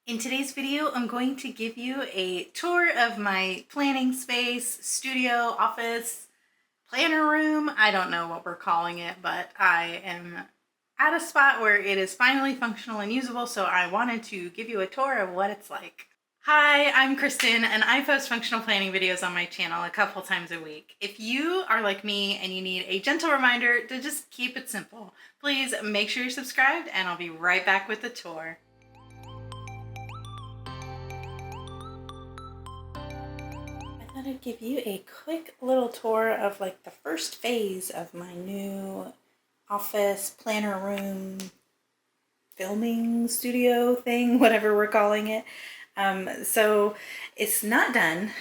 In today's video, I'm going to give you a tour of my planning space, studio, office, planner room. I don't know what we're calling it, but I am at a spot where it is finally functional and usable, so I wanted to give you a tour of what it's like. Hi, I'm Kristen, and I post functional planning videos on my channel a couple times a week. If you are like me and you need a gentle reminder to just keep it simple, please make sure you're subscribed, and I'll be right back with the tour. I thought I'd give you a quick little tour of like the first phase of my new office, planner room, filming studio thing, whatever we're calling it. So it's not done.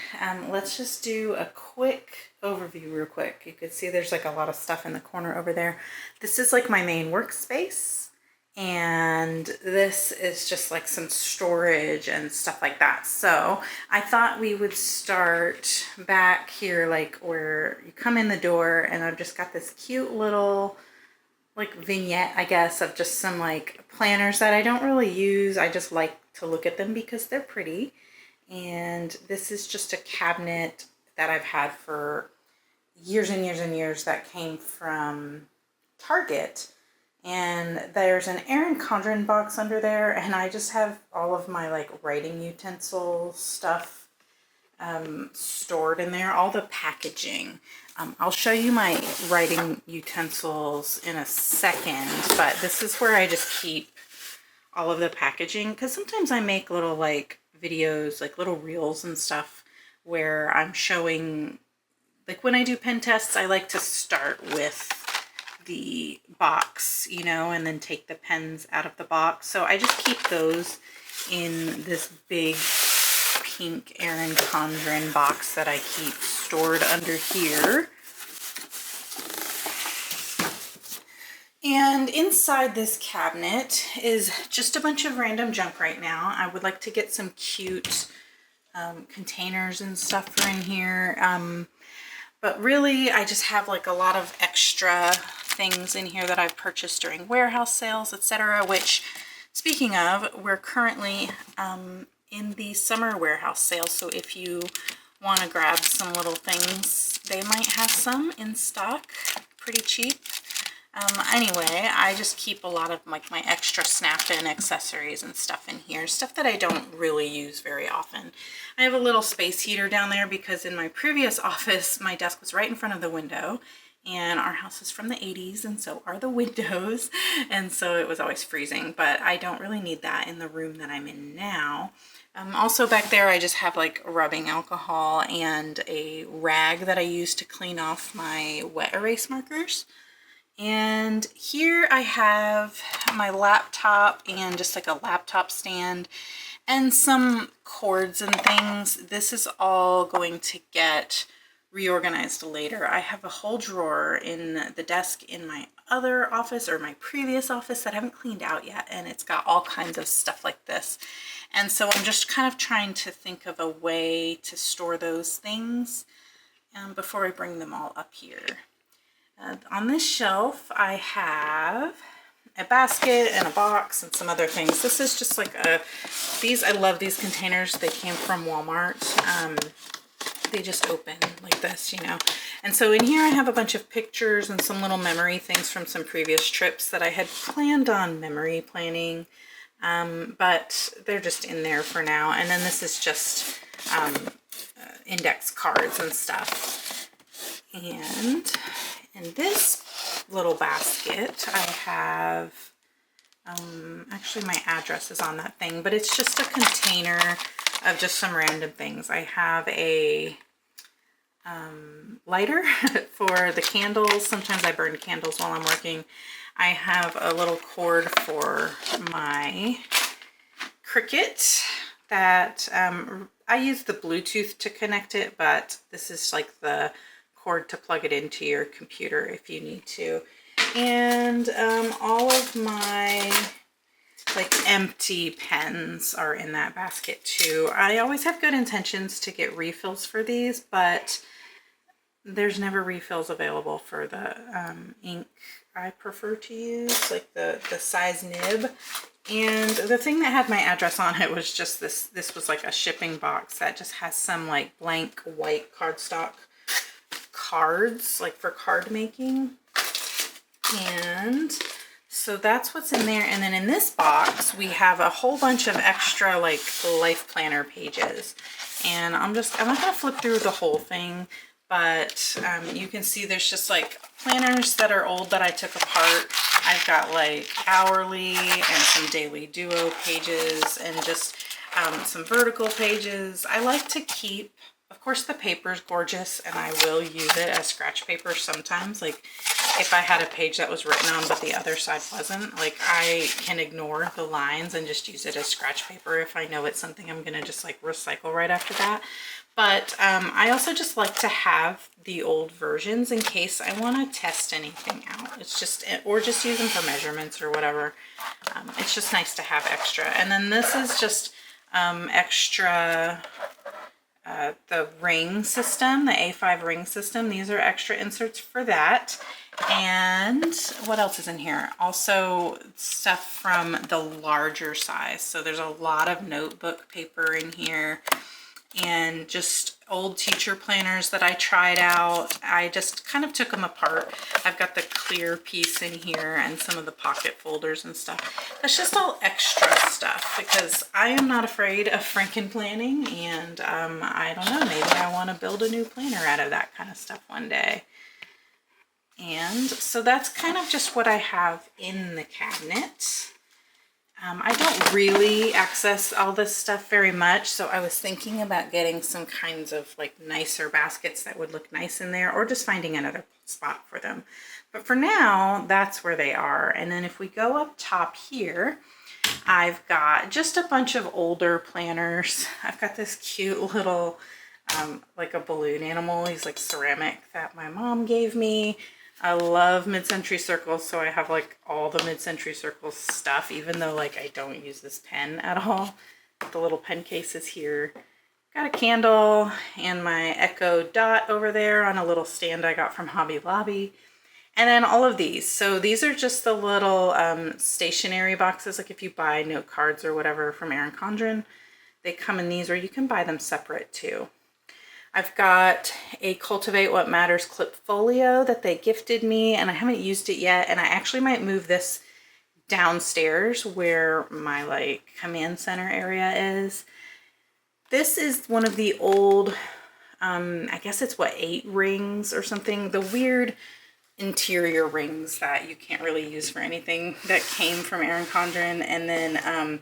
Let's just do a quick overview real quick. You can see there's like a lot of stuff in the corner over there. This is like my main workspace. And this is just like some storage and stuff like that. So I thought we would start back here, like where you come in the door, and I've just got this cute little like vignette, I guess, of just some like planners that I don't really use. I just like to look at them because they're pretty. And this is just a cabinet that I've had for years and years and years that came from Target. And there's an Erin Condren box under there, and I just have all of my like writing utensil stuff stored in there, all the packaging. I'll show you my writing utensils in a second, but this is where I just keep all of the packaging, because sometimes I make little like videos, like little reels and stuff where I'm showing, like when I do pen tests, I like to start with the box, you know, and then take the pens out of the box. So I just keep those in this big pink Erin Condren box that I keep stored under here. And inside this cabinet is just a bunch of random junk right now. I would like to get some cute containers and stuff for in here. But really, I just have like a lot of extra things in here that I've purchased during warehouse sales, etc. Which, speaking of, we're currently in the summer warehouse sale. So if you want to grab some little things, they might have some in stock, pretty cheap. Anyway, I just keep a lot of like my extra snap-in accessories and stuff in here, stuff that I don't really use very often. I have a little space heater down there because in my previous office, my desk was right in front of the window, and our house is from the 80s, and so are the windows, and so it was always freezing, but I don't really need that in the room that I'm in now. Also back there, I just have like rubbing alcohol and a rag that I use to clean off my wet erase markers. And here I have my laptop and just like a laptop stand and some cords and things. This is all going to get reorganized later. I have a whole drawer in the desk in my other office, or my previous office, that I haven't cleaned out yet, and it's got all kinds of stuff like this. And so I'm just kind of trying to think of a way to store those things before I bring them all up here. On this shelf, I have a basket and a box and some other things. This is just like I love these containers. They came from Walmart. They just open like this, you know. And so in here I have a bunch of pictures and some little memory things from some previous trips that I had planned on memory planning. But they're just in there for now. And then this is just index cards and stuff. And in this little basket, I have, actually my address is on that thing, but it's just a container of just some random things. I have a lighter for the candles. Sometimes I burn candles while I'm working. I have a little cord for my Cricut that I use the Bluetooth to connect it, but this is like the cord to plug it into your computer if you need to. And all of my like empty pens are in that basket too. I always have good intentions to get refills for these, but there's never refills available for the ink I prefer to use, like the size nib. And the thing that had my address on it was just this. This was like a shipping box that just has some like blank white cardstock cards, like for card making. And so that's what's in there. And then in this box, we have a whole bunch of extra like life planner pages. And I'm not going to flip through the whole thing, but you can see there's just like planners that are old that I took apart. I've got like hourly and some daily duo pages and just some vertical pages. I like to keep, of course, the paper is gorgeous and I will use it as scratch paper sometimes. Like if I had a page that was written on but the other side wasn't, like I can ignore the lines and just use it as scratch paper if I know it's something I'm going to just like recycle right after that. But I also just like to have the old versions in case I want to test anything out. It's just, or just use them for measurements or whatever. It's just nice to have extra. And then this is just extra, the ring system, the A5 ring system. These are extra inserts for that. And what else is in here? Also stuff from the larger size. So there's a lot of notebook paper in here. And just old teacher planners that I tried out. I just kind of took them apart. I've got the clear piece in here and some of the pocket folders and stuff. That's just all extra stuff because I am not afraid of franken planning, and I don't know, maybe I want to build a new planner out of that kind of stuff one day. And so that's kind of just what I have in the cabinet. I don't really access all this stuff very much, so I was thinking about getting some kinds of like nicer baskets that would look nice in there, or just finding another spot for them. But for now, that's where they are. And then if we go up top here, I've got just a bunch of older planners. I've got this cute little, like a balloon animal. He's like ceramic that my mom gave me. I love mid-century circles, so I have like all the mid-century circles stuff, even though like I don't use this pen at all. The little pen case is here. Got a candle and my Echo Dot over there on a little stand I got from Hobby Lobby. And then all of these. So these are just the little stationery boxes, like if you buy note cards or whatever from Erin Condren, they come in these, or you can buy them separate too. I've got a Cultivate What Matters clip folio that they gifted me, and I haven't used it yet, and I actually might move this downstairs where my like command center area is. This is one of the old, I guess it's what, 8 rings or something, the weird interior rings that you can't really use for anything that came from Erin Condren. And then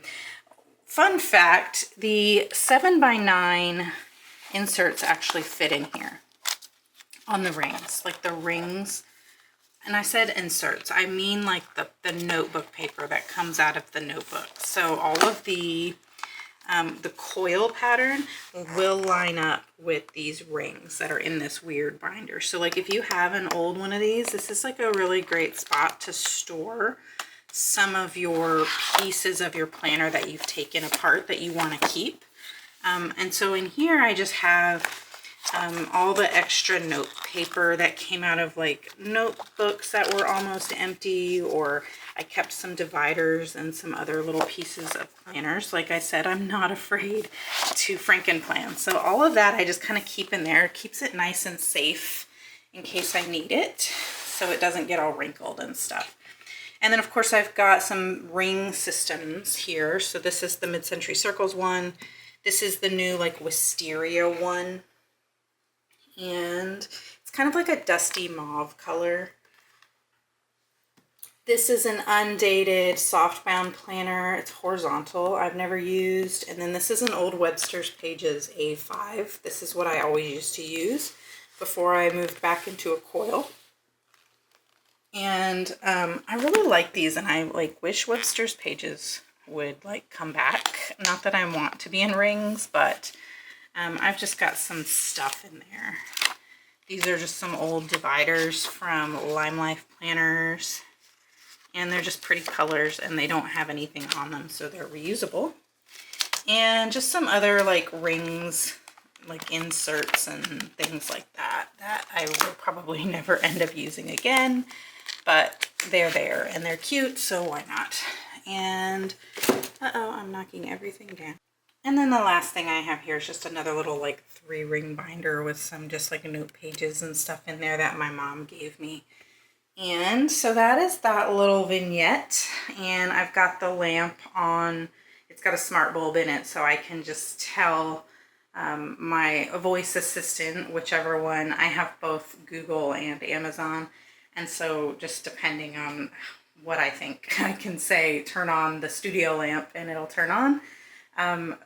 fun fact, the 7x9 inserts actually fit in here on the rings, like the rings. And I said inserts, I mean like the notebook paper that comes out of the notebook. So all of the coil pattern will line up with these rings that are in this weird binder. So like if you have an old one of these, this is like a really great spot to store some of your pieces of your planner that you've taken apart that you want to keep. And so in here I just have all the extra note paper that came out of like notebooks that were almost empty, or I kept some dividers and some other little pieces of planners. Like I said, I'm not afraid to franken plan. So all of that I just kind of keep in there. It keeps it nice and safe in case I need it, so it doesn't get all wrinkled and stuff. And then of course I've got some ring systems here. So this is the mid-century circles one. This is the new like wisteria one, and it's kind of like a dusty mauve color. This is an undated softbound planner. It's horizontal. I've never used. And then this is an old Webster's Pages A5. This is what I always used to use before I moved back into a coil. And I really like these, and I like wish Webster's Pages would like come back. Not that I want to be in rings, but I've just got some stuff in there. These are just some old dividers from Lime Life planners, and they're just pretty colors, and they don't have anything on them, so they're reusable. And just some other like rings, like inserts and things like that I will probably never end up using again, but they're there and they're cute, so why not? And uh-oh, I'm knocking everything down. And then the last thing I have here is just another little like 3-ring binder with some just like note pages and stuff in there that my mom gave me. And so that is that little vignette. And I've got the lamp on. It's got a smart bulb in it, so I can just tell my voice assistant, whichever one. I have both Google and Amazon. And so just depending on what I think, I can say turn on the studio lamp and it'll turn on.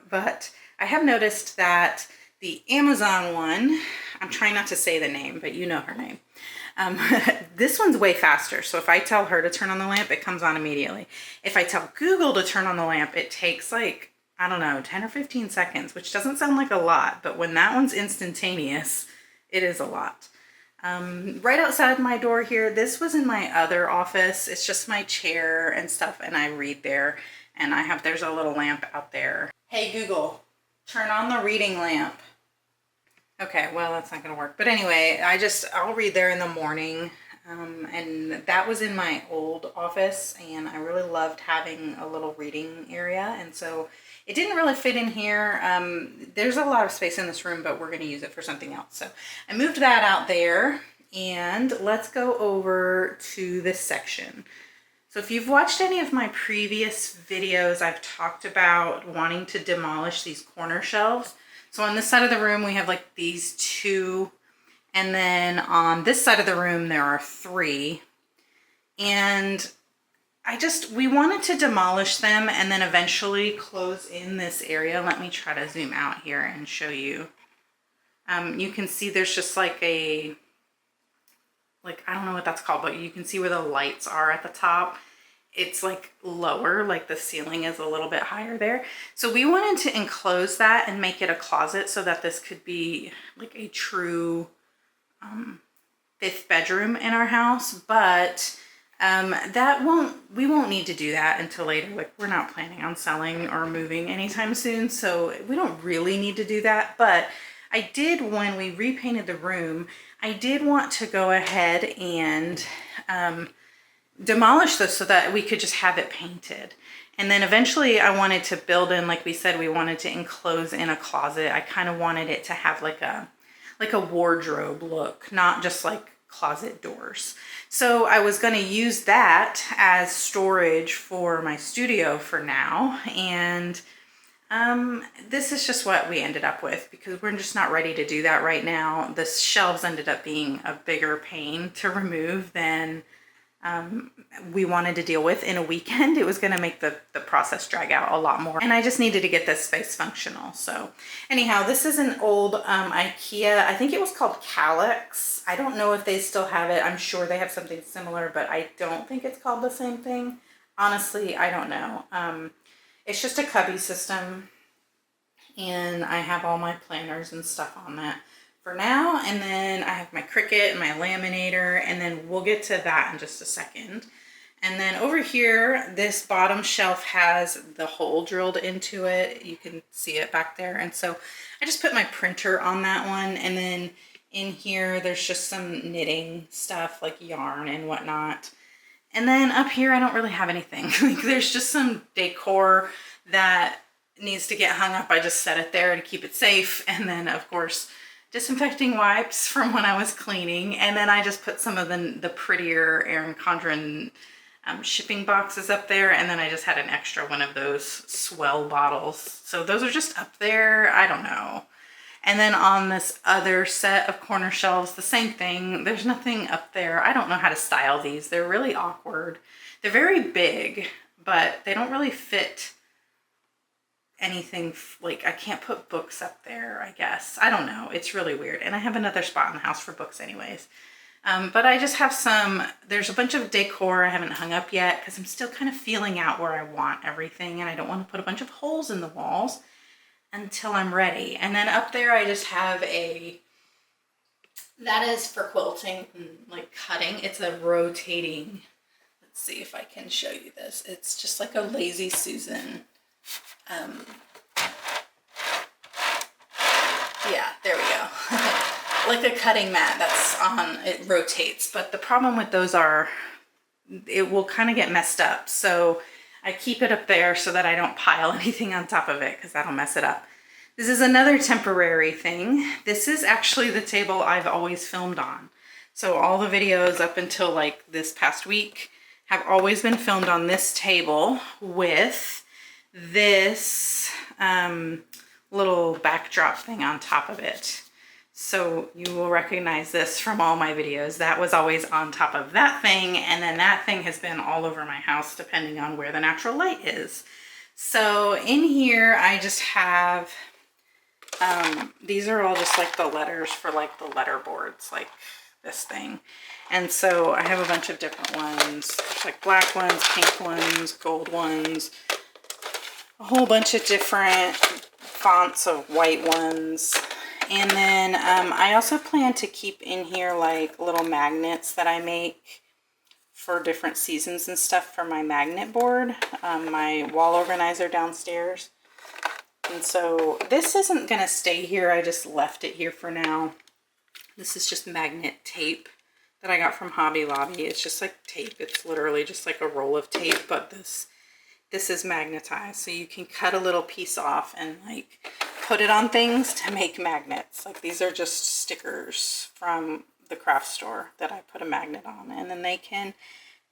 But I have noticed that the Amazon one, I'm trying not to say the name, but you know her name. This one's way faster. So if I tell her to turn on the lamp, it comes on immediately. If I tell Google to turn on the lamp, it takes like, I don't know, 10 or 15 seconds, which doesn't sound like a lot, but when that one's instantaneous, it is a lot. Right outside my door here, this was in my other office. It's just my chair and stuff, and I read there. And there's a little lamp out there. Hey Google, turn on the reading lamp. Okay, well, that's not gonna work. But anyway, I'll read there in the morning. And that was in my old office, and I really loved having a little reading area. And so it didn't really fit in here. There's a lot of space in this room, but we're gonna use it for something else. So I moved that out there, and let's go over to this section. So if you've watched any of my previous videos, I've talked about wanting to demolish these corner shelves. So on this side of the room, we have like these 2, and then on this side of the room, there are 3. And we wanted to demolish them and then eventually close in this area. Let me try to zoom out here and show you. You can see there's just like I don't know what that's called, but you can see where the lights are at the top. It's like lower, like the ceiling is a little bit higher there. So we wanted to enclose that and make it a closet so that this could be like a true 5th bedroom in our house. But we won't need to do that until later. Like, we're not planning on selling or moving anytime soon, so we don't really need to do that. But I did, when we repainted the room, I did want to go ahead and demolish this so that we could just have it painted. And then eventually I wanted to build in, like we said, we wanted to enclose in a closet. I kind of wanted it to have like a wardrobe look, not just like closet doors. So I was going to use that as storage for my studio for now. And this is just what we ended up with, because we're just not ready to do that right now. The shelves ended up being a bigger pain to remove than we wanted to deal with in a weekend. It was going to make the process drag out a lot more. And I just needed to get this space functional. So anyhow, this is an old IKEA. I think it was called Calyx. I don't know if they still have it. I'm sure they have something similar, but I don't think it's called the same thing. Honestly, I don't know. It's just a cubby system, and I have all my planners and stuff on that for now. And then I have my Cricut and my laminator, and then we'll get to that in just a second. And then over here, this bottom shelf has the hole drilled into it. You can see it back there. And so I just put my printer on that one. And then in here, there's just some knitting stuff like yarn and whatnot. And then up here, I don't really have anything. Like, there's just some decor that needs to get hung up. I just set it there to keep it safe. And then, of course, disinfecting wipes from when I was cleaning. And then I just put some of the prettier Erin Condren shipping boxes up there. And then I just had an extra one of those swell bottles. So those are just up there. I don't know. And then on this other set of corner shelves, the same thing. There's nothing up there. I don't know how to style these. They're really awkward. They're very big, but they don't really fit anything. Like, I can't put books up there, I guess. I don't know. It's really weird. And I have another spot in the house for books anyways. But I just have there's a bunch of decor I haven't hung up yet because I'm still kind of feeling out where I want everything, and I don't want to put a bunch of holes in the walls until I'm ready. And then up there I just have that is for quilting and like cutting. It's a rotating, let's see if I can show you this. It's just like a Lazy Susan. Yeah, there we go. Like a cutting mat that's on, it rotates. But the problem with those are, it will kind of get messed up. So I keep it up there so that I don't pile anything on top of it because that'll mess it up. This is another temporary thing. This is actually the table I've always filmed on. So all the videos up until like this past week have always been filmed on this table with this little backdrop thing on top of it. So you will recognize this from all my videos. That was always on top of that thing, and then that thing has been all over my house depending on where the natural light is. So in here I just have, these are all just like the letters for like the letter boards, like this thing. And so I have a bunch of different ones. There's like black ones, pink ones, gold ones, a whole bunch of different fonts of white ones. And then I also plan to keep in here like little magnets that I make for different seasons and stuff for my magnet board, my wall organizer downstairs. And so this isn't going to stay here. I just left it here for now. This is just magnet tape that I got from Hobby Lobby. It's just like tape. It's literally just like a roll of tape, but this is magnetized. So you can cut a little piece off and like put it on things to make magnets. Like these are just stickers from the craft store that I put a magnet on, and then they can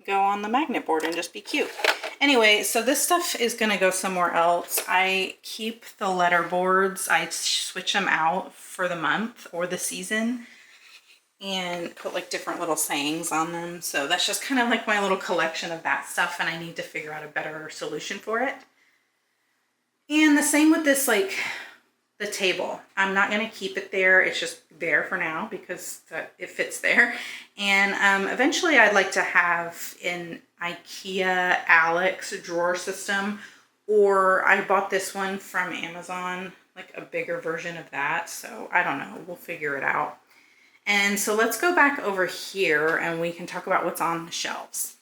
go on the magnet board and just be cute. Anyway, so this stuff is gonna go somewhere else. I keep the letter boards. I switch them out for the month or the season and put like different little sayings on them. So that's just kind of like my little collection of that stuff, and I need to figure out a better solution for it. And the same with this, like the table. I'm not going to keep it there. It's just there for now because it fits there. And eventually I'd like to have an IKEA Alex drawer system, or I bought this one from Amazon, like a bigger version of that. So I don't know, we'll figure it out. And so let's go back over here and we can talk about what's on the shelves.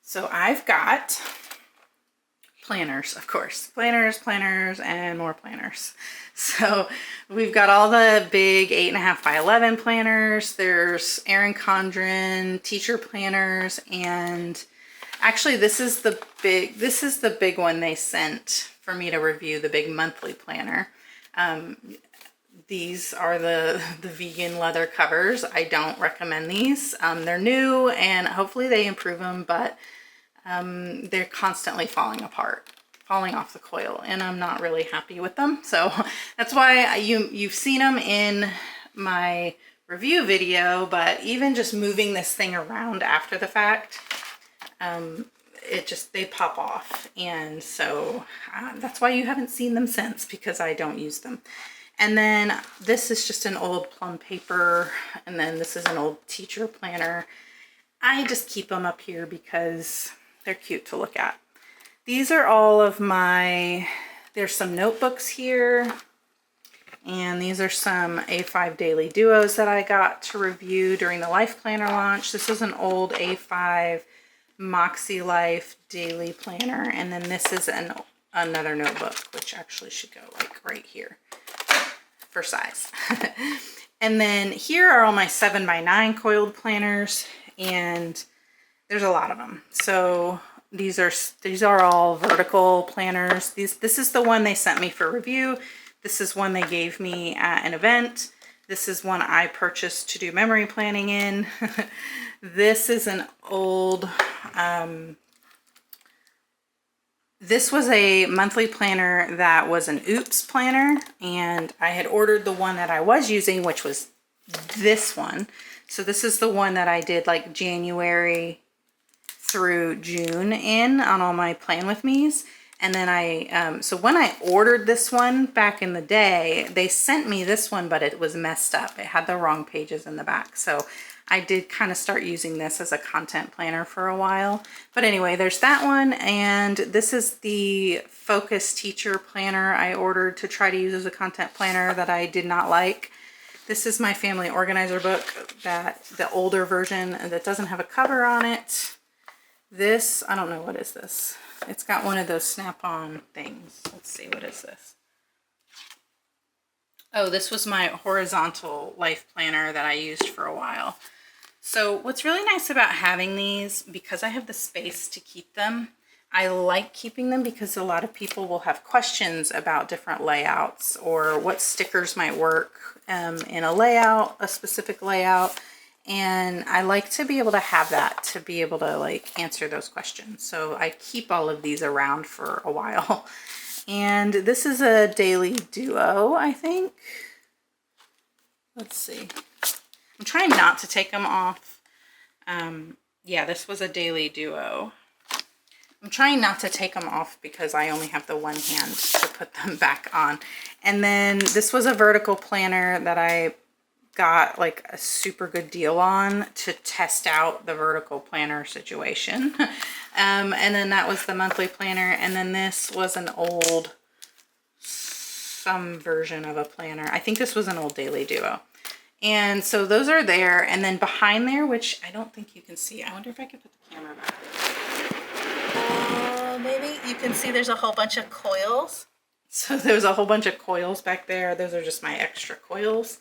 So I've got planners, of course. Planners, and more planners. So we've got all the big 8.5 by 11 planners. There's Erin Condren teacher planners, and actually this is the big one they sent for me to review, the big monthly planner. These are the vegan leather covers. I don't recommend these. They're new and hopefully they improve them, but they're constantly falling apart, falling off the coil, and I'm not really happy with them. So that's why you've seen them in my review video, but even just moving this thing around after the fact, they pop off. And so that's why you haven't seen them since, because I don't use them. And then this is just an old plum paper, and then this is an old teacher planner. I just keep them up here because they're cute to look at. These are all of there's some notebooks here, and these are some A5 Daily Duos that I got to review during the Life Planner launch. This is an old A5 Moxie Life Daily Planner, and then this is another notebook, which actually should go like right here for size. And then here are all my 7x9 coiled planners, and there's a lot of them. So these are all vertical planners. This is the one they sent me for review. This is one they gave me at an event. This is one I purchased to do memory planning in. This is an old, this was a monthly planner that was an Oops planner, and I had ordered the one that I was using, which was this one. So this is the one that I did like January through June on all my Plan With Me's. And then so when I ordered this one back in the day, they sent me this one, but it was messed up. It had the wrong pages in the back. So I did kind of start using this as a content planner for a while. But anyway, there's that one. And this is the Focus Teacher Planner I ordered to try to use as a content planner that I did not like. This is my family organizer book, the older version that doesn't have a cover on it. This, I don't know, what is this? It's got one of those snap-on things. Let's see, what is this? Oh, this was my horizontal life planner that I used for a while. So what's really nice about having these, because I have the space to keep them, I like keeping them because a lot of people will have questions about different layouts or what stickers might work in a layout, a specific layout. And I like to be able to have that to be able to like answer those questions. So I keep all of these around for a while. And this is a daily duo, I think. Let's see. I'm trying not to take them off. Yeah, this was a daily duo. I'm trying not to take them off because I only have the one hand to put them back on. And then this was a vertical planner that I got like a super good deal on to test out the vertical planner situation. And then that was the monthly planner. And then this was an old, some version of a planner. I think this was an old daily duo. And so those are there. And then behind there, which I don't think you can see. I wonder if I could put the camera back. Maybe you can see there's a whole bunch of coils. So there's a whole bunch of coils back there. Those are just my extra coils.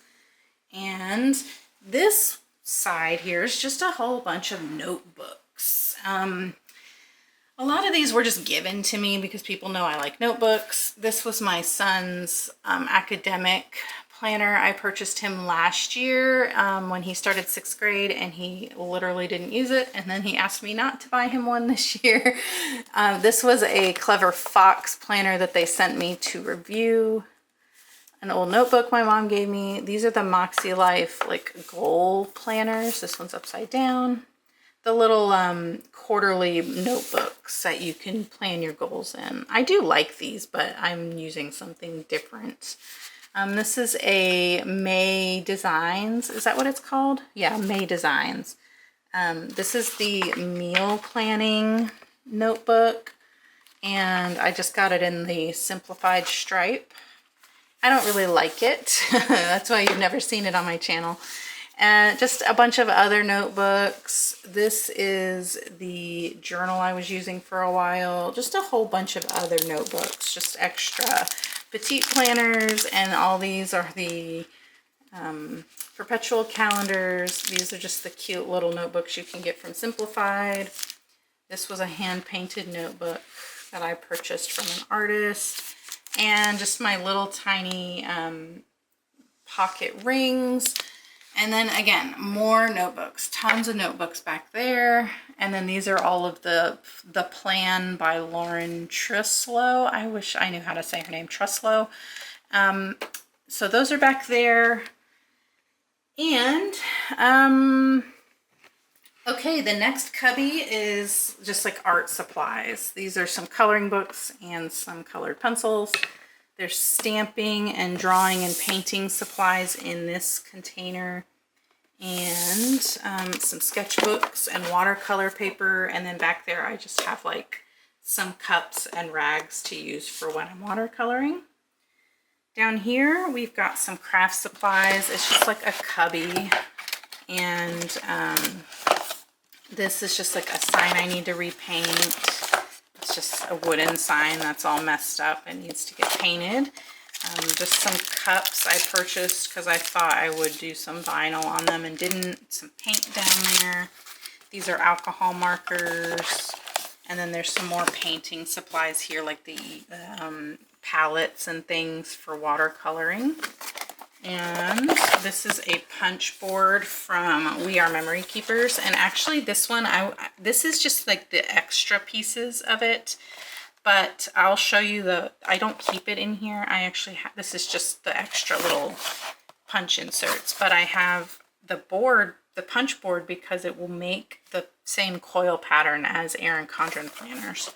And this side here is just a whole bunch of notebooks. A lot of these were just given to me because people know I like notebooks. This was my son's academic planner. I purchased him last year when he started 6th grade, and he literally didn't use it. And then he asked me not to buy him one this year. This was a Clever Fox planner that they sent me to review. An old notebook my mom gave me. These are the Moxie Life like goal planners. This one's upside down. The little quarterly notebooks that you can plan your goals in. I do like these, but I'm using something different. This is a May Designs. Is that what it's called? Yeah, May Designs. This is the meal planning notebook, and I just got it in the simplified stripe. I don't really like it. That's why you've never seen it on my channel. And just a bunch of other notebooks. This is the journal I was using for a while. Just a whole bunch of other notebooks, just extra petite planners. And all these are the perpetual calendars. These are just the cute little notebooks you can get from Simplified. This was a hand-painted notebook that I purchased from an artist. And just my little tiny pocket rings. And then again, more notebooks, tons of notebooks back there. And then these are all of the Plan by Lauren Truslow. I wish I knew how to say her name, Truslow. So those are back there. And okay, the next cubby is just like art supplies. These are some coloring books and some colored pencils. There's stamping and drawing and painting supplies in this container, and some sketchbooks and watercolor paper. And then back there I just have like some cups and rags to use for when I'm watercoloring. Down here we've got some craft supplies. It's just like a cubby, and this is just like a sign I need to repaint. It's just a wooden sign that's all messed up and needs to get painted. Just some cups I purchased because I thought I would do some vinyl on them and didn't. Some paint down there. These are alcohol markers. And then there's some more painting supplies here, like the palettes and things for watercoloring. And this is a punch board from We Are Memory Keepers. And actually this one, this is just like the extra pieces of it. But I'll show you I don't keep it in here. I actually have, this is just the extra little punch inserts. But I have the board, the punch board, because it will make the same coil pattern as Erin Condren planners.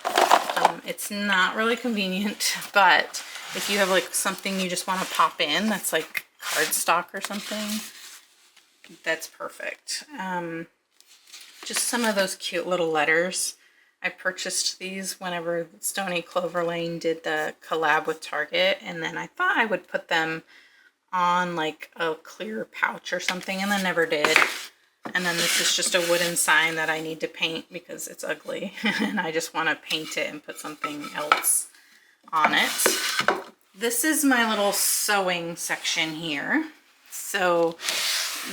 It's not really convenient, but if you have like something you just want to pop in that's like cardstock or something, that's perfect. Just some of those cute little letters. I purchased these whenever Stony Clover Lane did the collab with Target, and then I thought I would put them on like a clear pouch or something, and then never did. And then this is just a wooden sign that I need to paint because it's ugly and I just want to paint it and put something else on it. This is my little sewing section here. So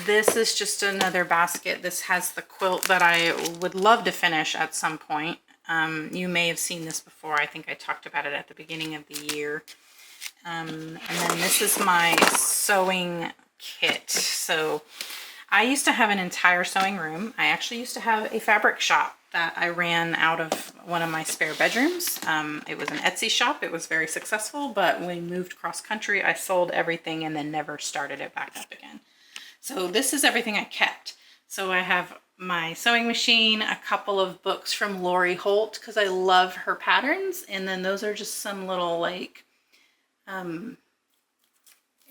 this is just another basket. This has the quilt that I would love to finish at some point. You may have seen this before. I think I talked about it at the beginning of the year. And then this is my sewing kit. So I used to have an entire sewing room. I actually used to have a fabric shop that I ran out of one of my spare bedrooms. It was an Etsy shop. It was very successful, but when we moved cross country, I sold everything and then never started it back up again. So this is everything I kept. So I have my sewing machine, a couple of books from Lori Holt because I love her patterns, and then those are just some little like,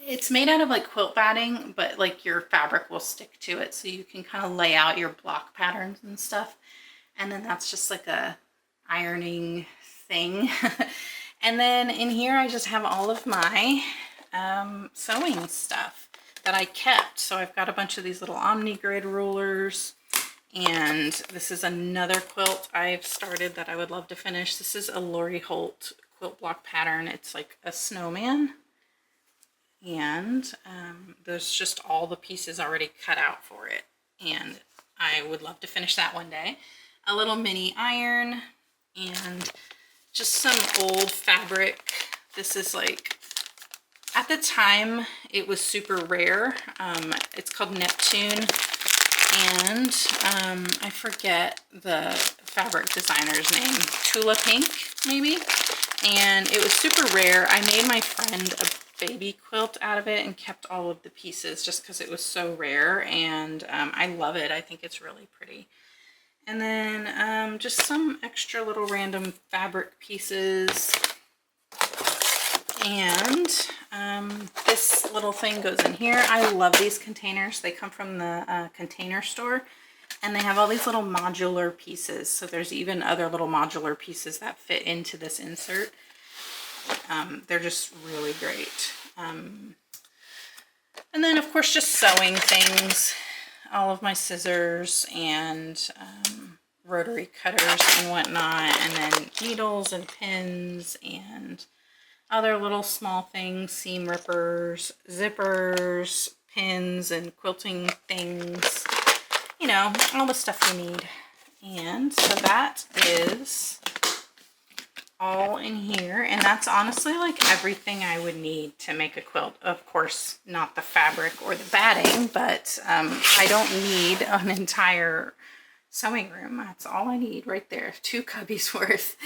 it's made out of like quilt batting, but like your fabric will stick to it, so you can kind of lay out your block patterns and stuff. And then that's just like a ironing thing. And then in here I just have all of my sewing stuff that I kept. So I've got a bunch of these little Omni grid rulers, and this is another quilt I've started that I would love to finish. This is a Lori Holt quilt block pattern. It's like a snowman, and there's just all the pieces already cut out for it, and I would love to finish that one day. A little mini iron and just some old fabric. This is like, at the time it was super rare. It's called Neptune, and I forget the fabric designer's name, Tula Pink maybe, and it was super rare. I made my friend a baby quilt out of it and kept all of the pieces just because it was so rare, and I love it. I think it's really pretty. And then just some extra little random fabric pieces. And this little thing goes in here. I love these containers. They come from the container store, and they have all these little modular pieces. So there's even other little modular pieces that fit into this insert. They're just really great. And then of course just sewing things. All of my scissors and rotary cutters and whatnot, and then needles and pins and other little small things, seam rippers, zippers, pins, and quilting things, you know, all the stuff you need. And so that is all in here, and that's honestly like everything I would need to make a quilt. Of course, not the fabric or the batting, but I don't need an entire sewing room. That's all I need right there, 2 cubbies worth.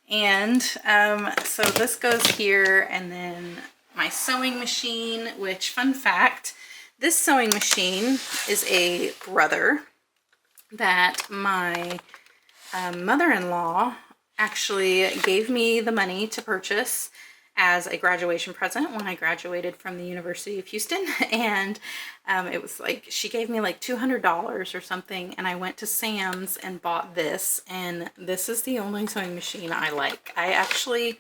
And so this goes here, and then my sewing machine, which, fun fact, this sewing machine is a brother that my mother-in-law actually gave me the money to purchase as a graduation present when I graduated from the University of Houston. And it was like, she gave me like $200 or something, and I went to Sam's and bought this, and this is the only sewing machine I like. I actually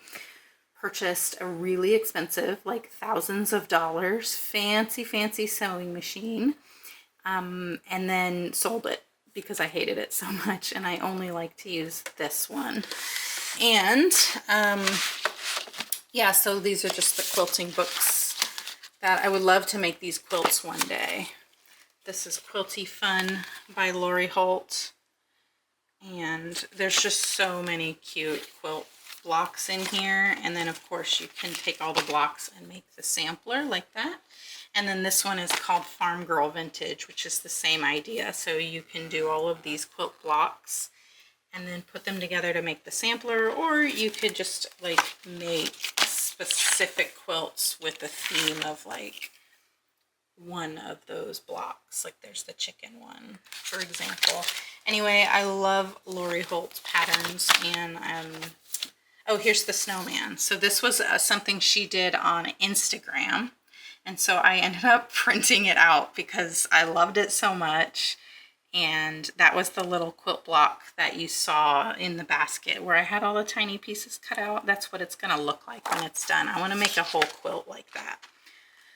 purchased a really expensive, like thousands of dollars, fancy sewing machine, and then sold it because I hated it so much, and I only like to use this one. And yeah, so these are just the quilting books that I would love to make these quilts one day. This is Quilty Fun by Lori Holt, and there's just so many cute quilt blocks in here. And then of course you can take all the blocks and make the sampler like that. And then this one is called Farm Girl Vintage, which is the same idea. So you can do all of these quilt blocks and then put them together to make the sampler, or you could just like make specific quilts with the theme of like one of those blocks. Like there's the chicken one, for example. Anyway, I love Lori Holt's patterns. And oh, here's the snowman. So this was something she did on Instagram. And so I ended up printing it out because I loved it so much. And that was the little quilt block that you saw in the basket where I had all the tiny pieces cut out. That's what it's going to look like when it's done. I want to make a whole quilt like that.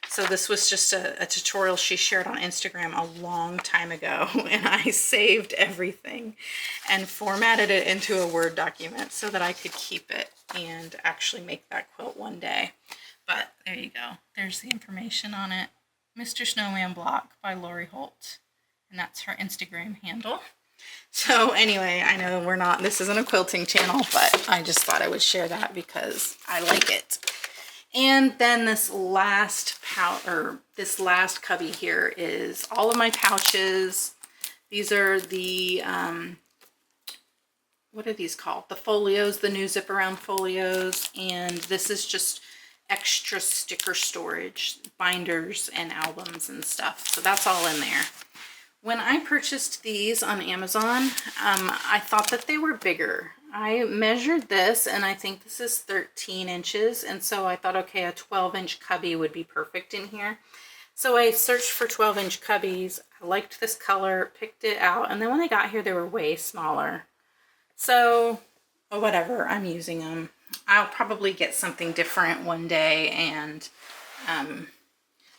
So this was just a tutorial she shared on Instagram a long time ago, and I saved everything and formatted it into a Word document so that I could keep it and actually make that quilt one day. But there you go. There's the information on it. Mr. Snowman Block by Lori Holt. And that's her Instagram handle. So anyway, I know this isn't a quilting channel, but I just thought I would share that because I like it. And then this last cubby here is all of my pouches. These are the, what are these called? The folios, the new zip around folios. And this is just extra sticker storage, binders and albums and stuff. So that's all in there. When I purchased these on Amazon, I thought that they were bigger. I measured this and I think this is 13 inches. And so I thought, okay, a 12-inch cubby would be perfect in here. So I searched for 12-inch cubbies. I liked this color, picked it out. And then when I got here, they were way smaller. So, whatever, I'm using them. I'll probably get something different one day and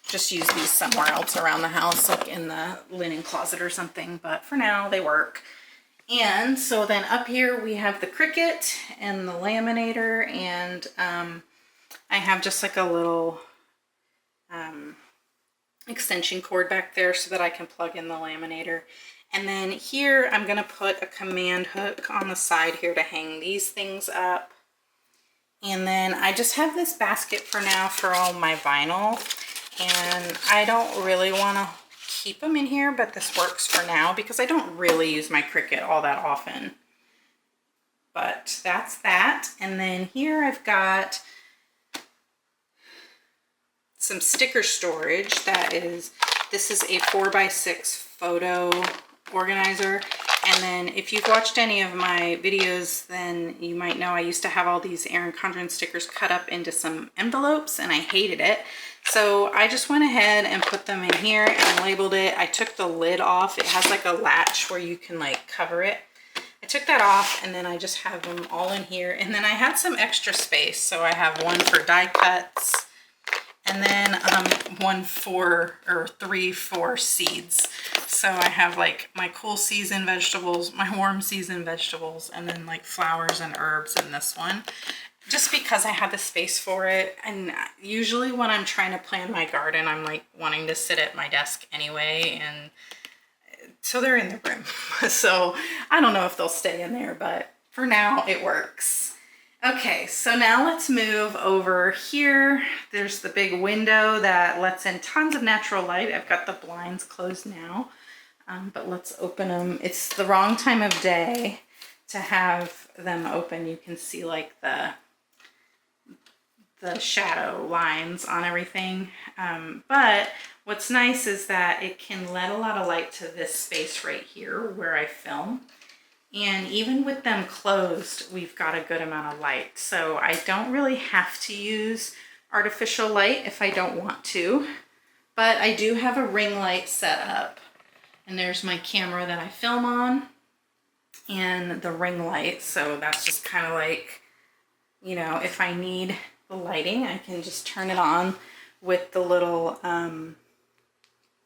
just use these somewhere else around the house, like in the linen closet or something. But for now, they work. And so then up here we have the Cricut and the laminator, and I have just like a little extension cord back there so that I can plug in the laminator. And then here I'm going to put a command hook on the side here to hang these things up. And then I just have this basket for now for all my vinyl. And I don't really want to keep them in here, but this works for now because I don't really use my Cricut all that often. But that's that. And then here I've got some sticker storage. This is a 4x6 photo organizer. And then if you've watched any of my videos, then you might know I used to have all these Erin Condren stickers cut up into some envelopes, and I hated it. So I just went ahead and put them in here and labeled it. I took the lid off. It has like a latch where you can like cover it. I took that off, and then I just have them all in here. And then I had some extra space. So I have one for die cuts, and then three for seeds. So I have like my cool season vegetables, my warm season vegetables, and then like flowers and herbs in this one. Just because I had the space for it. And usually when I'm trying to plan my garden, I'm like wanting to sit at my desk anyway. And so they're in the room. So I don't know if they'll stay in there, but for now it works. Okay, so now let's move over here. There's the big window that lets in tons of natural light. I've got the blinds closed now, but let's open them. It's the wrong time of day to have them open. You can see like the shadow lines on everything. But what's nice is that it can let a lot of light to this space right here where I film. And even with them closed, we've got a good amount of light. So I don't really have to use artificial light if I don't want to. But I do have a ring light set up. And there's my camera that I film on and the ring light. So that's just kind of like, you know, if I need the lighting, I can just turn it on with the little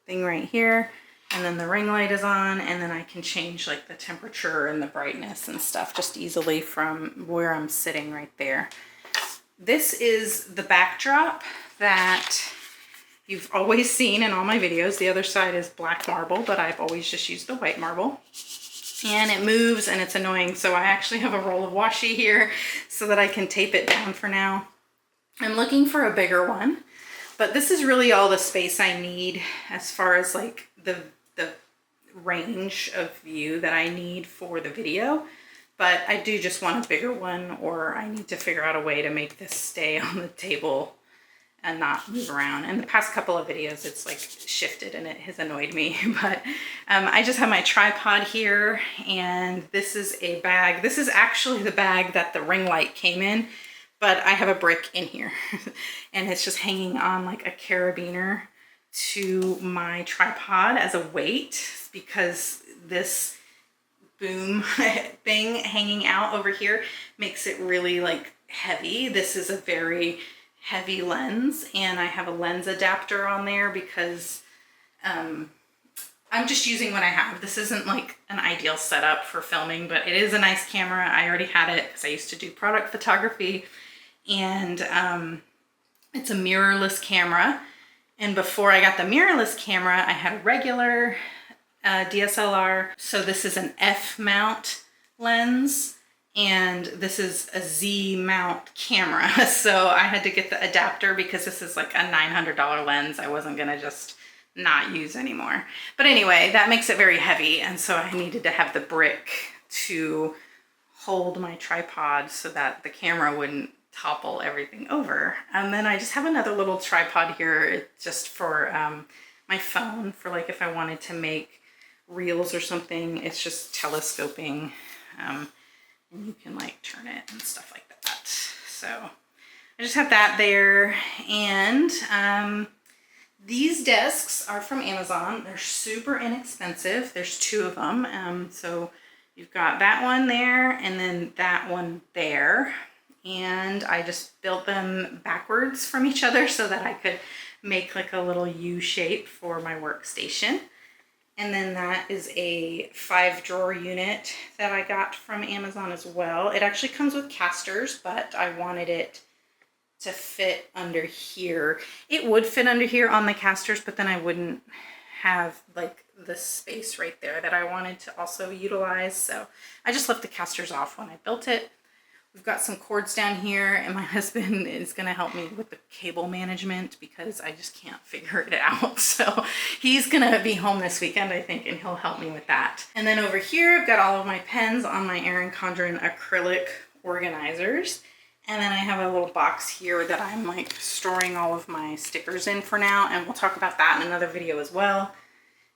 thing right here. And then the ring light is on, and then I can change like the temperature and the brightness and stuff just easily from where I'm sitting right there. This is the backdrop that you've always seen in all my videos. The other side is black marble, but I've always just used the white marble. And it moves and it's annoying, so I actually have a roll of washi here so that I can tape it down for now. I'm looking for a bigger one, but this is really all the space I need as far as like the range of view that I need for the video. But I do just want a bigger one, or I need to figure out a way to make this stay on the table and not move around. In the past couple of videos, it's like shifted and it has annoyed me. But I just have my tripod here, and this is a bag. This is actually the bag that the ring light came in, but I have a brick in here and it's just hanging on like a carabiner to my tripod as a weight, because this boom thing hanging out over here makes it really like heavy. This is a very heavy lens, and I have a lens adapter on there because I'm just using what I have. This isn't like an ideal setup for filming, but it is a nice camera. I already had it because I used to do product photography, and it's a mirrorless camera. And before I got the mirrorless camera, I had a regular DSLR. So this is an F mount lens, and this is a Z mount camera. So I had to get the adapter because this is like a $900 lens I wasn't gonna just not use anymore. But anyway, that makes it very heavy, and so I needed to have the brick to hold my tripod so that the camera wouldn't topple everything over. And then I just have another little tripod here just for my phone, for like if I wanted to make reels or something. It's just telescoping, and you can like turn it and stuff like that. So I just have that there. And these desks are from Amazon. They're super inexpensive. There's 2 of them. So you've got that one there and then that one there. And I just built them backwards from each other so that I could make like a little U shape for my workstation. And then that is a 5-drawer unit that I got from Amazon as well. It actually comes with casters, but I wanted it to fit under here. It would fit under here on the casters, but then I wouldn't have like the space right there that I wanted to also utilize. So I just left the casters off when I built it. We've got some cords down here, and my husband is going to help me with the cable management because I just can't figure it out. So he's going to be home this weekend, I think, and he'll help me with that. And then over here, I've got all of my pens on my Erin Condren acrylic organizers. And then I have a little box here that I'm like storing all of my stickers in for now, and we'll talk about that in another video as well.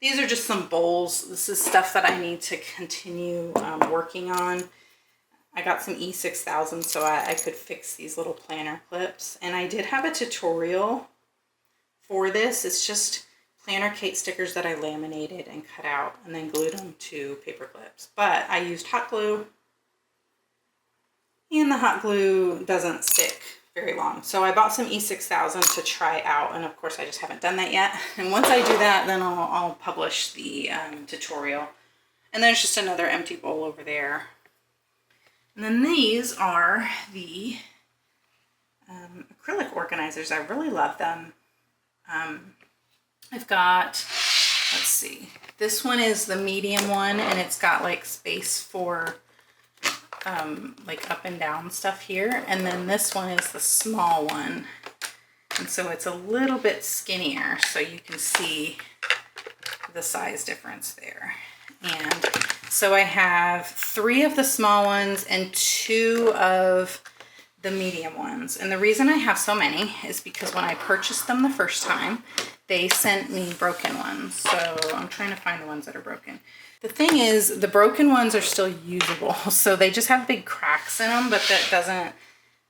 These are just some bowls. This is stuff that I need to continue working on. I got some E6000 so I could fix these little planner clips. And I did have a tutorial for this. It's just planner Kate stickers that I laminated and cut out and then glued them to paper clips. But I used hot glue, and the hot glue doesn't stick very long. So I bought some E6000 to try out, and of course I just haven't done that yet. And once I do that, then I'll publish the tutorial. And there's just another empty bowl over there. And then these are the acrylic organizers. I really love them. I've got, let's see, this one is the medium one, and it's got like space for like up and down stuff here. And then this one is the small one. And so it's a little bit skinnier, so you can see the size difference there. And so I have 3 of the small ones and 2 of the medium ones. And the reason I have so many is because when I purchased them the first time, they sent me broken ones. So I'm trying to find the ones that are broken. The thing is, the broken ones are still usable. So they just have big cracks in them, but that doesn't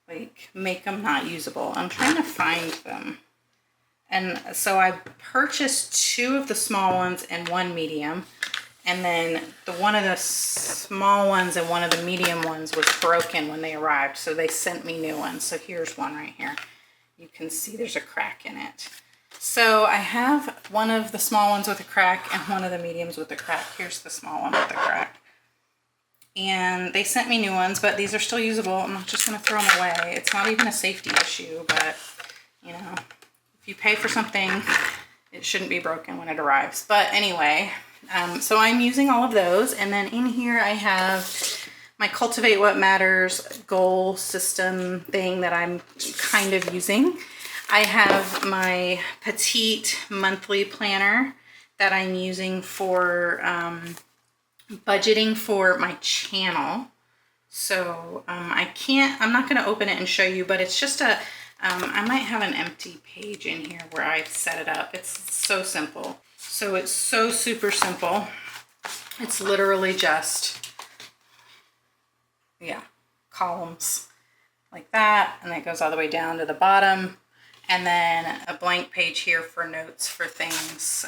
like make them not usable. I'm trying to find them. And so I purchased 2 of the small ones and 1 medium. And then one of the small ones and one of the medium ones was broken when they arrived. So they sent me new ones. So here's one right here. You can see there's a crack in it. So I have one of the small ones with a crack and one of the mediums with a crack. Here's the small one with the crack. And they sent me new ones, but these are still usable. I'm not just going to throw them away. It's not even a safety issue, but you know, if you pay for something, it shouldn't be broken when it arrives. But anyway, so I'm using all of those. And then in here I have my Cultivate What Matters goal system thing that I'm kind of using. I have my petite monthly planner that I'm using for budgeting for my channel. So I'm not going to open it and show you, but it's just I might have an empty page in here where I've set it up. It's so simple. So it's so super simple. It's literally just, yeah, columns like that. And it goes all the way down to the bottom. And then a blank page here for notes for things.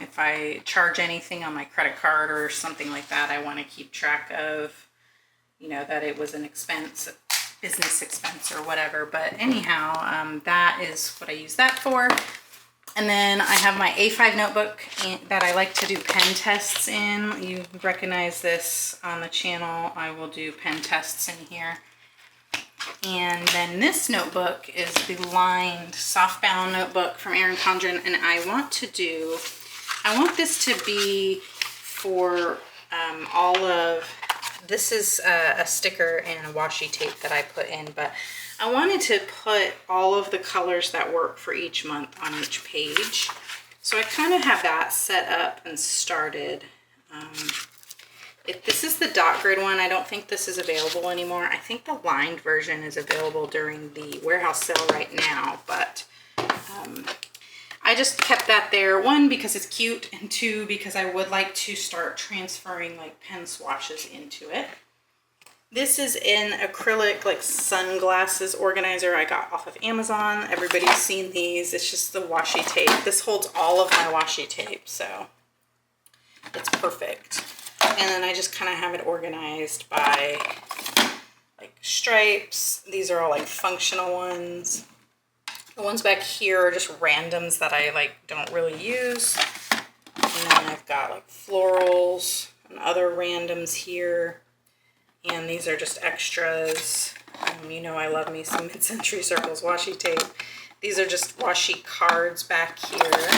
If I charge anything on my credit card or something like that, I want to keep track of, you know, that it was an expense, business expense or whatever. But anyhow, that is what I use that for. And then I have my A5 notebook that I like to do pen tests in. You recognize this on the channel. I will do pen tests in here. And then this notebook is the lined softbound notebook from Erin Condren, and I want this to be for all of, this is a sticker and a washi tape that I put in, but I wanted to put all of the colors that work for each month on each page. So I kind of have that set up and started. This is the dot grid one. I don't think this is available anymore. I think the lined version is available during the warehouse sale right now, but I just kept that there. One, because it's cute, and two, because I would like to start transferring like pen swatches into it. This is an acrylic like sunglasses organizer I got off of Amazon. Everybody's seen these. It's just the washi tape. This holds all of my washi tape, so it's perfect. And then I just kind of have it organized by like stripes. These are all like functional ones. The ones back here are just randoms that I like don't really use. And then I've got like florals and other randoms here. And these are just extras. You know I love me some Mid-Century Circles washi tape. These are just washi cards back here.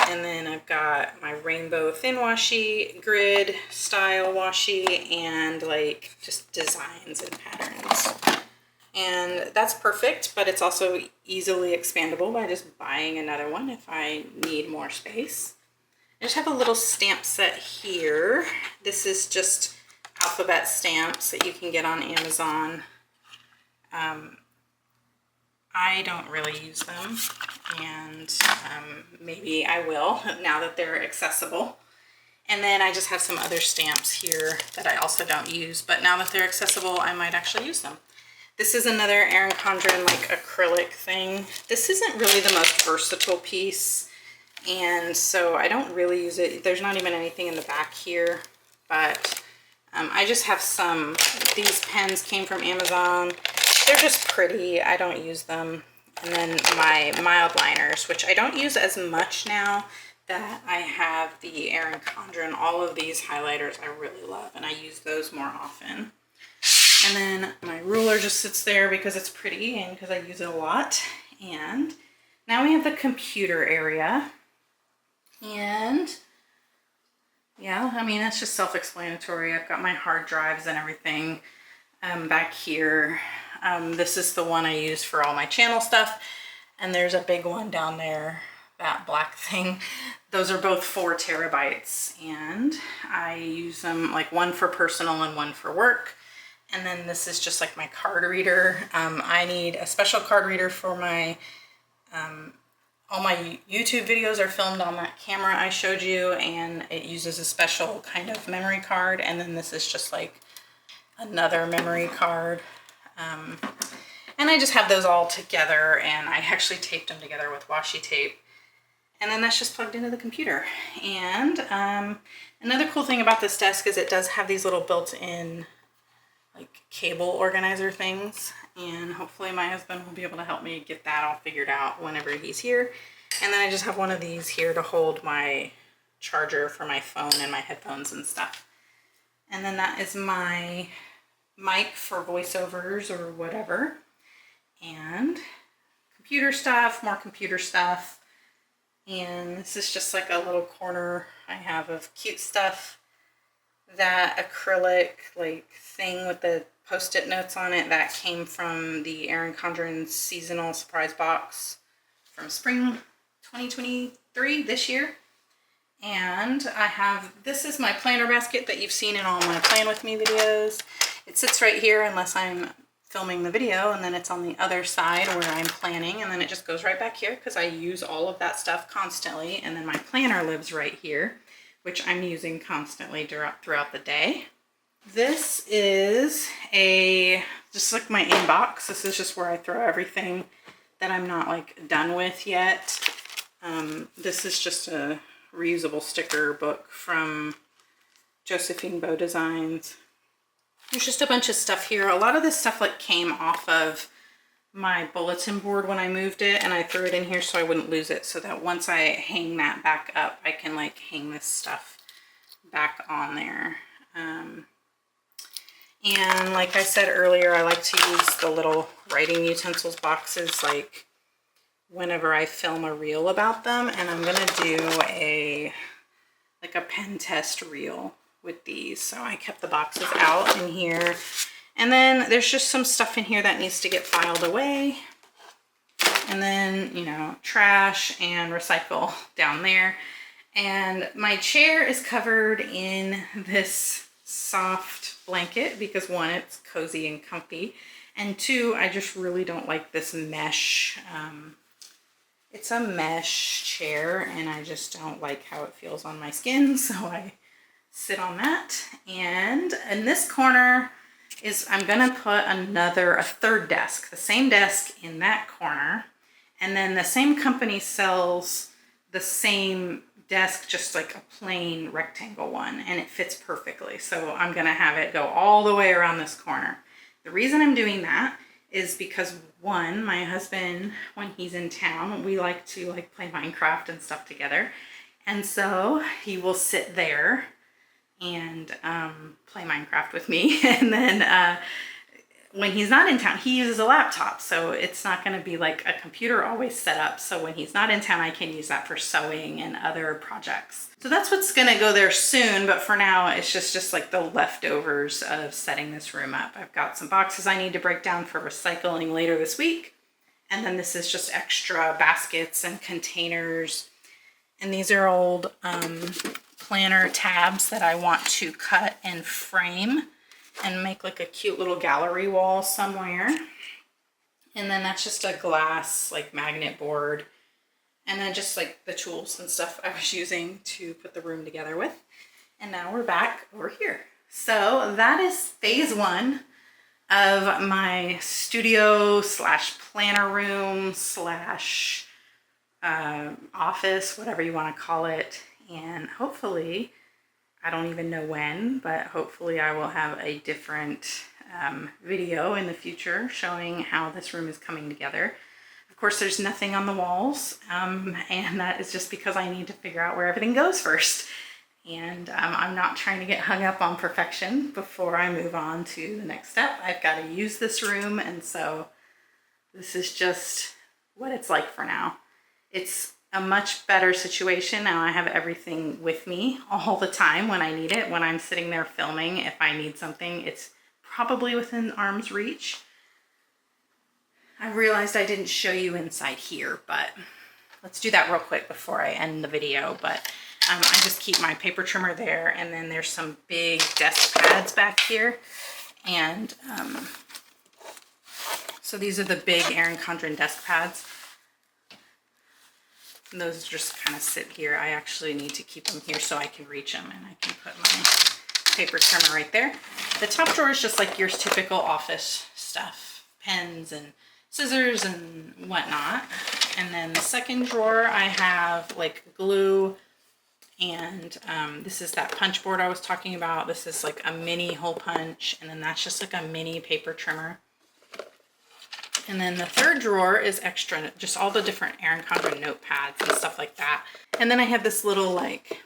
And then I've got my rainbow thin washi, grid style washi, and like just designs and patterns. And that's perfect, but it's also easily expandable by just buying another one if I need more space. I just have a little stamp set here. This is just alphabet stamps that you can get on Amazon. I don't really use them, and maybe I will now that they're accessible. And then I just have some other stamps here that I also don't use, but now that they're accessible, I might actually use them. This is another Erin Condren like acrylic thing. This isn't really the most versatile piece, and so I don't really use it. There's not even anything in the back here, but I just have some. These pens came from Amazon. They're just pretty. I don't use them. And then my mild liners, which I don't use as much now that I have the Erin Condren. All of these highlighters I really love, and I use those more often. And then my ruler just sits there because it's pretty and because I use it a lot. And now we have the computer area. And yeah, I mean, that's just self-explanatory. I've got my hard drives and everything back here. This is the one I use for all my channel stuff. And there's a big one down there, that black thing. Those are both 4 terabytes. And I use them like one for personal and one for work. And then this is just like my card reader. I need a special card reader for my, all my YouTube videos are filmed on that camera I showed you, and it uses a special kind of memory card. And then this is just like another memory card. And I just have those all together, and I actually taped them together with washi tape. And then that's just plugged into the computer. And another cool thing about this desk is it does have these little built-in like cable organizer things, and hopefully my husband will be able to help me get that all figured out whenever he's here. And then I just have one of these here to hold my charger for my phone and my headphones and stuff. And then that is my mic for voiceovers or whatever, and computer stuff, more computer stuff. And this is just like a little corner I have of cute stuff. That acrylic like thing with the post-it notes on it, that came from the Erin Condren seasonal surprise box from spring 2023 this year. And I have, this is my planner basket that you've seen in all my Plan With Me videos. It sits right here unless I'm filming the video, and then it's on the other side where I'm planning, and then it just goes right back here because I use all of that stuff constantly. And then my planner lives right here, which I'm using constantly throughout the day. This is just like my inbox. This is just where I throw everything that I'm not like done with yet. This is just a reusable sticker book from Josephine Bow Designs. There's just a bunch of stuff here. A lot of this stuff like came off of my bulletin board when I moved it, and I threw it in here so I wouldn't lose it, so that once I hang that back up, I can like hang this stuff back on there. And like I said earlier, I like to use the little writing utensils boxes like whenever I film a reel about them. And I'm gonna do like a pen test reel with these. So I kept the boxes out in here. And then there's just some stuff in here that needs to get filed away. And then, you know, trash and recycle down there. And my chair is covered in this soft blanket because one, it's cozy and comfy. And two, I just really don't like this mesh. It's a mesh chair and I just don't like how it feels on my skin. So I sit on that. And in this corner is, I'm gonna put a third desk, the same desk in that corner. And then the same company sells the same desk, just like a plain rectangle one, and it fits perfectly. So I'm gonna have it go all the way around this corner. The reason I'm doing that is because one, my husband, when he's in town, we like to like play Minecraft and stuff together. And so he will sit there and play Minecraft with me. And then when he's not in town, he uses a laptop. So it's not gonna be like a computer always set up. So when he's not in town, I can use that for sewing and other projects. So that's what's gonna go there soon. But for now, it's just like the leftovers of setting this room up. I've got some boxes I need to break down for recycling later this week. And then this is just extra baskets and containers. And these are old planner tabs that I want to cut and frame and make like a cute little gallery wall somewhere. And then that's just a glass like magnet board. And then just like the tools and stuff I was using to put the room together with. And now we're back over here. So that is phase one of my studio slash planner room slash office, whatever you want to call it. And hopefully, I don't even know when, but hopefully I will have a different video in the future showing how this room is coming together. Of course, there's nothing on the walls, and that is just because I need to figure out where everything goes first. And I'm not trying to get hung up on perfection before I move on to the next step. I've got to use this room, and so this is just what it's like for now. It's a much better situation now. I have everything with me all the time when I need it. When I'm sitting there filming, if I need something, it's probably within arm's reach. I realized I didn't show you inside here, but let's do that real quick before I end the video. But I just keep my paper trimmer there, and then there's some big desk pads back here. And so these are the big Erin Condren desk pads. And those just kind of sit here. I actually need to keep them here so I can reach them, and I can put my paper trimmer right there. The top drawer is just like your typical office stuff, pens and scissors and whatnot. And then the second drawer, I have like glue, and this is that punch board I was talking about. This is like a mini hole punch, and then that's just like a mini paper trimmer. And then the third drawer is extra, just all the different Erin Condren notepads and stuff like that. And then I have this little like,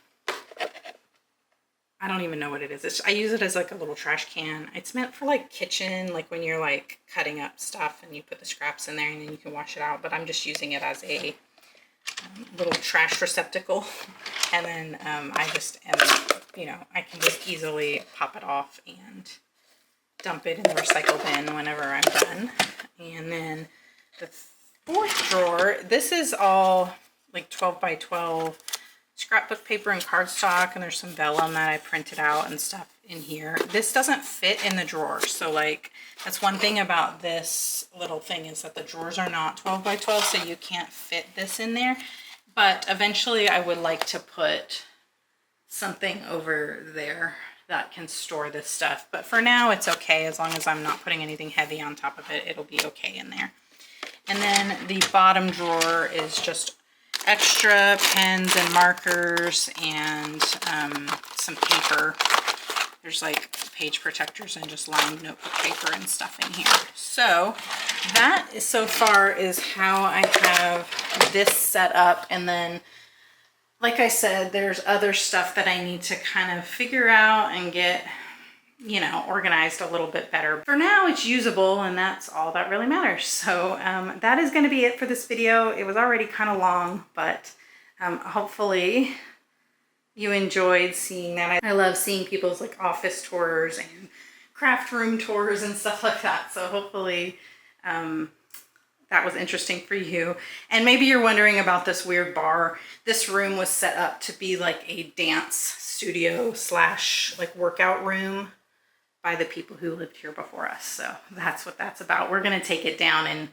I don't even know what it is. I use it as like a little trash can. It's meant for like kitchen, like when you're like cutting up stuff and you put the scraps in there and then you can wash it out. But I'm just using it as a little trash receptacle. And then I just, you know, I can just easily pop it off and dump it in the recycle bin whenever I'm done. And then the fourth drawer, this is all like 12 by 12 scrapbook paper and cardstock, and there's some vellum that I printed out and stuff in here. This doesn't fit in the drawer, so like that's one thing about this little thing is that the drawers are not 12 by 12, so you can't fit this in there. But eventually I would like to put something over there that can store this stuff. But for now, it's okay. As long as I'm not putting anything heavy on top of it, it'll be okay in there. And then the bottom drawer is just extra pens and markers and some paper. There's like page protectors and just lined notebook paper and stuff in here. So that is, so far is how I have this set up. And then like I said, there's other stuff that I need to kind of figure out and get, you know, organized a little bit better. For now, it's usable, and that's all that really matters. So that is going to be it for this video. It was already kind of long, but hopefully you enjoyed seeing that. I love seeing people's like office tours and craft room tours and stuff like that. So hopefully that was interesting for you. And maybe you're wondering about this weird bar. This room was set up to be like a dance studio slash like workout room by the people who lived here before us. So that's what that's about. We're gonna take it down in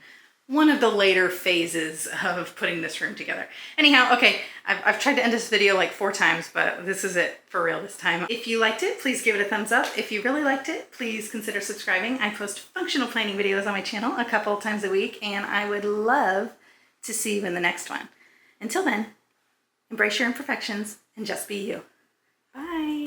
one of the later phases of putting this room together. Anyhow, okay, I've tried to end this video like 4 times, but this is it for real this time. If you liked it, please give it a thumbs up. If you really liked it, please consider subscribing. I post functional planning videos on my channel a couple times a week, and I would love to see you in the next one. Until then, embrace your imperfections and just be you. Bye.